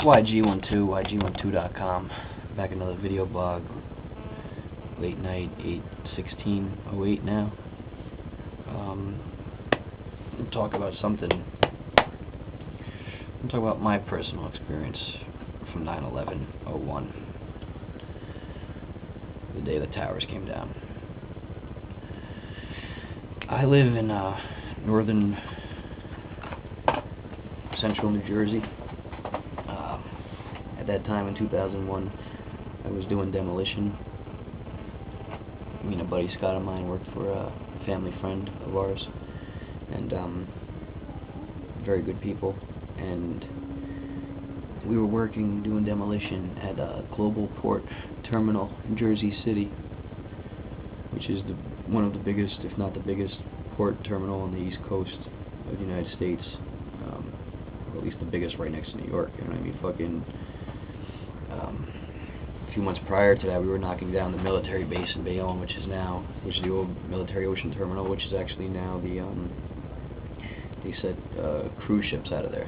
YG12, YG12.com. Back another video blog. Late night, 8/16/08 now. We'll talk about something. We'll talk about my personal experience from 9/11/01, the day the towers came down. I live in northern central New Jersey. At that time in 2001, I was doing demolition. Me and a buddy Scott of mine worked for a family friend of ours, and very good people. And we were working doing demolition at a global port terminal in Jersey City, which is one of the biggest, if not the biggest, port terminal on the East Coast of the United States, or at least the biggest, right next to New York. You know what I mean? Fucking. A few months prior to that, we were knocking down the military base in Bayonne, which is the old military ocean terminal, which is actually now they set cruise ships out of there.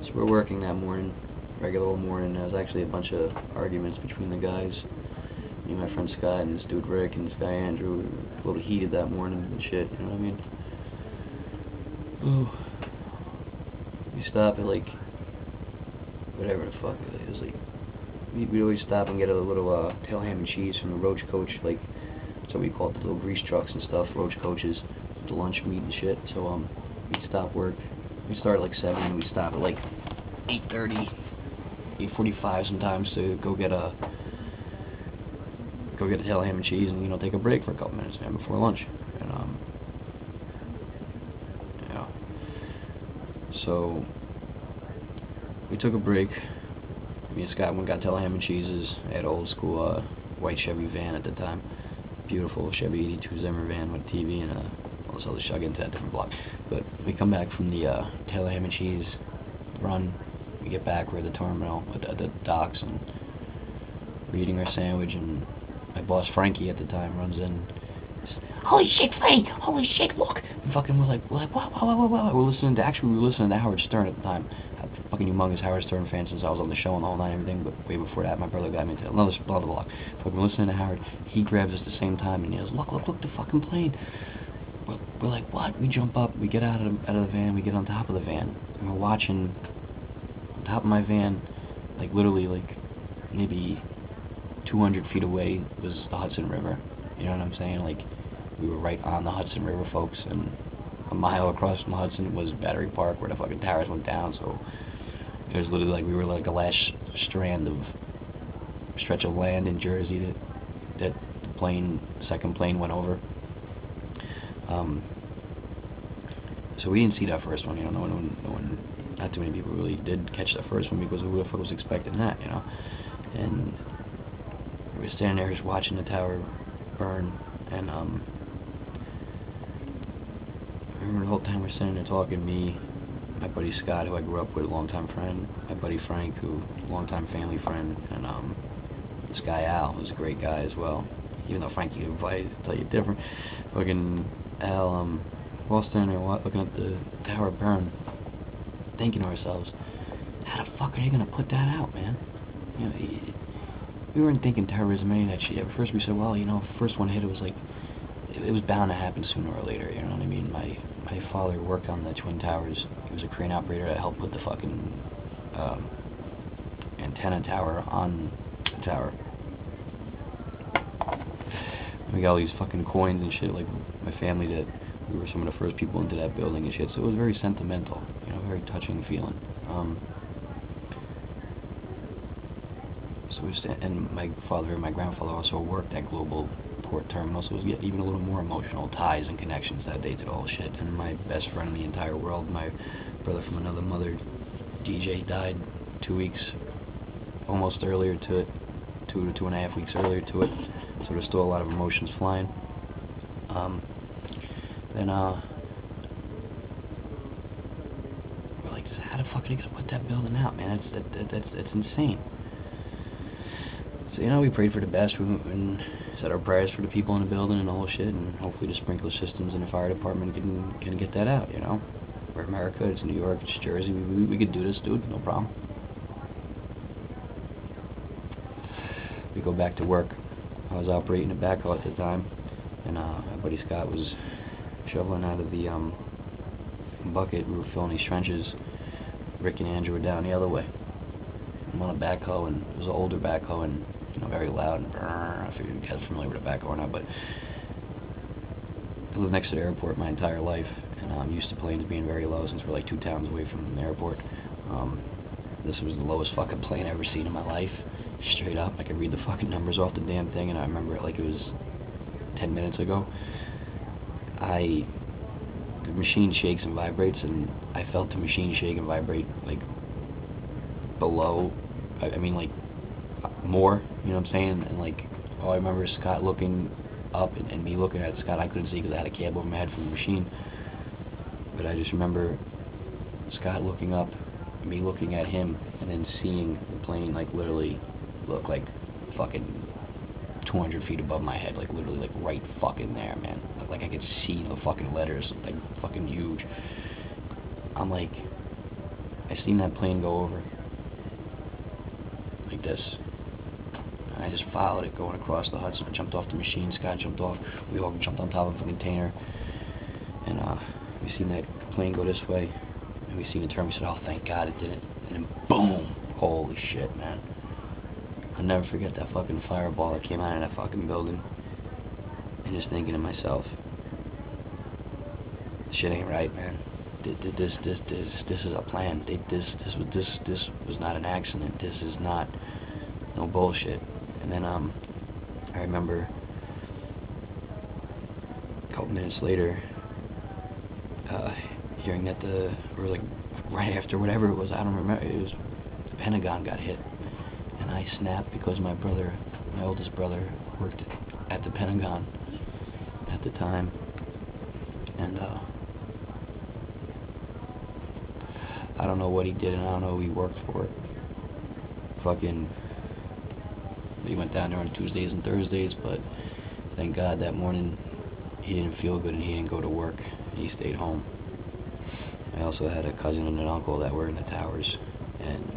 So we're working that morning, regular old morning. There was actually a bunch of arguments between the guys. Me and my friend Scott and this dude Rick and this guy Andrew. We were a little heated that morning and shit, you know what I mean? Ooh. We stop at like whatever the fuck it is, like we'd always stop and get a little tail ham and cheese from the roach coach, like that's what we call it, the little grease trucks and stuff, roach coaches, the lunch meat and shit. So we'd stop work. We start at like 7 and we'd stop at like 8:30, 8:45 sometimes to go get the tail ham and cheese and take a break for a couple minutes, man, before lunch. And yeah. So we took a break. Me and Scott went and got tail ham and cheeses. I had an old school white Chevy van at the time. Beautiful Chevy 82 Zimmer van with a TV and all this other shit. I'll get into that different block. But we come back from the tail ham and cheese run. We get back, we're at the terminal, at the docks, and we're eating our sandwich, and my boss Frankie at the time runs in. Holy shit, Frank! Holy shit, look! And fucking we're like, what? We were listening to Howard Stern at the time. Fucking humongous Howard Stern fan since I was on the show and the whole night and everything, but way before that, my brother got me into another block. Fucking listening to Howard, he grabs us at the same time and he goes, look, the fucking plane. We're like, what? We jump up, we get out of the van, we get on top of the van, and we're watching on top of my van, like literally like maybe 200 feet away was the Hudson River. You know what I'm saying? Like, we were right on the Hudson River, folks, and a mile across from the Hudson was Battery Park, where the fucking towers went down. So it was literally like we were like a last stretch of land in Jersey that the second plane went over. So we didn't see that first one. No one, not too many people really did catch that first one, because who the fuck was expecting that, And we were standing there just watching the tower burn, and I remember the whole time we're sitting there talking, me, my buddy Scott, who I grew up with, a longtime friend, my buddy Frank, who longtime family friend, and this guy Al, who's a great guy as well, even though Frankie would probably tell you different. Fucking Al, we're all standing there looking at the tower burn, thinking to ourselves, how the fuck are they gonna put that out, man? We weren't thinking terrorism or any of that shit. At first we said, well, first one hit, it was like, it was bound to happen sooner or later, you know what I mean? My father worked on the Twin Towers. He was a crane operator that helped put the fucking antenna tower on the tower. We got all these fucking coins and shit, like my family did. We were some of the first people into that building and shit, so it was very sentimental, very touching feeling. And my father and my grandfather also worked at Global Port Terminal, so it was even a little more emotional ties and connections that day to the whole shit. And my best friend in the entire world, my brother from another mother, DJ, died 2 weeks almost earlier to it, 2.5 weeks earlier to it, so there's still a lot of emotions flying. Then we're like, how the fuck are they gonna put that building out, man? That's insane. So, we prayed for the best, and said our prayers for the people in the building and the whole shit, and hopefully the sprinkler systems and the fire department can get that out, We're America, it's New York, it's Jersey, we could do this, dude, no problem. We go back to work. I was operating a backhoe at the time, and my buddy Scott was shoveling out of the bucket. We were filling these trenches. Rick and Andrew were down the other way. I'm on a backhoe, and it was an older backhoe, and very loud, and I figured you guys are familiar with a backhoe or not, but I lived next to the airport my entire life, and I'm used to planes being very low since we're like 2 towns away from the airport. This was the lowest fucking plane I've ever seen in my life. Straight up, I could read the fucking numbers off the damn thing, and I remember it like it was 10 minutes ago. The machine shakes and vibrates, and I felt the machine shake and vibrate like below, I mean like more, you know what I'm saying? And like, all I remember is Scott looking up and me looking at Scott. I couldn't see because I had a cable over my head from the machine, but I just remember Scott looking up, me looking at him, and then seeing the plane like literally look like fucking 200 feet above my head, like literally like right fucking there, man. Like I could see the fucking letters, like fucking huge. I'm like, I seen that plane go over like this. And I just followed it going across the Hudson. I jumped off the machine, Scott jumped off, we all jumped on top of a container, and we seen that plane go this way, and we seen it turn. We said, oh, thank God it didn't. And then boom, holy shit, man. I'll never forget that fucking fireball that came out of that fucking building, and just thinking to myself, shit ain't right, man. This is a plan. This was not an accident. This is not no bullshit. And then I remember a couple minutes later, hearing that or like right after, whatever it was, I don't remember. It was the Pentagon got hit. And I snapped because my brother, my oldest brother, worked at the Pentagon at the time, and I don't know what he did, and I don't know who he worked for. Fucking, he went down there on Tuesdays and Thursdays, but thank God that morning he didn't feel good and he didn't go to work. He stayed home. I also had a cousin and an uncle that were in the towers, and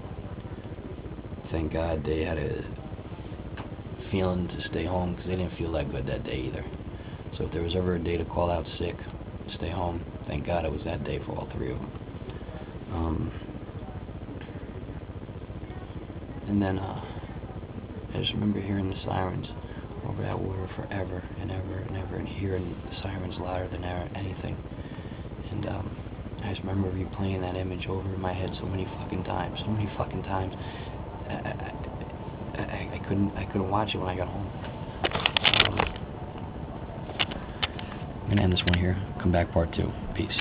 thank God they had a feeling to stay home because they didn't feel that good that day either. So if there was ever a day to call out sick, stay home, thank God it was that day for all 3 of them. And then I just remember hearing the sirens over that water forever and ever and ever, and hearing the sirens louder than anything. And I just remember replaying that image over in my head so many fucking times. I couldn't watch it when I got home. I'm gonna end this one here. Come back part 2. Peace.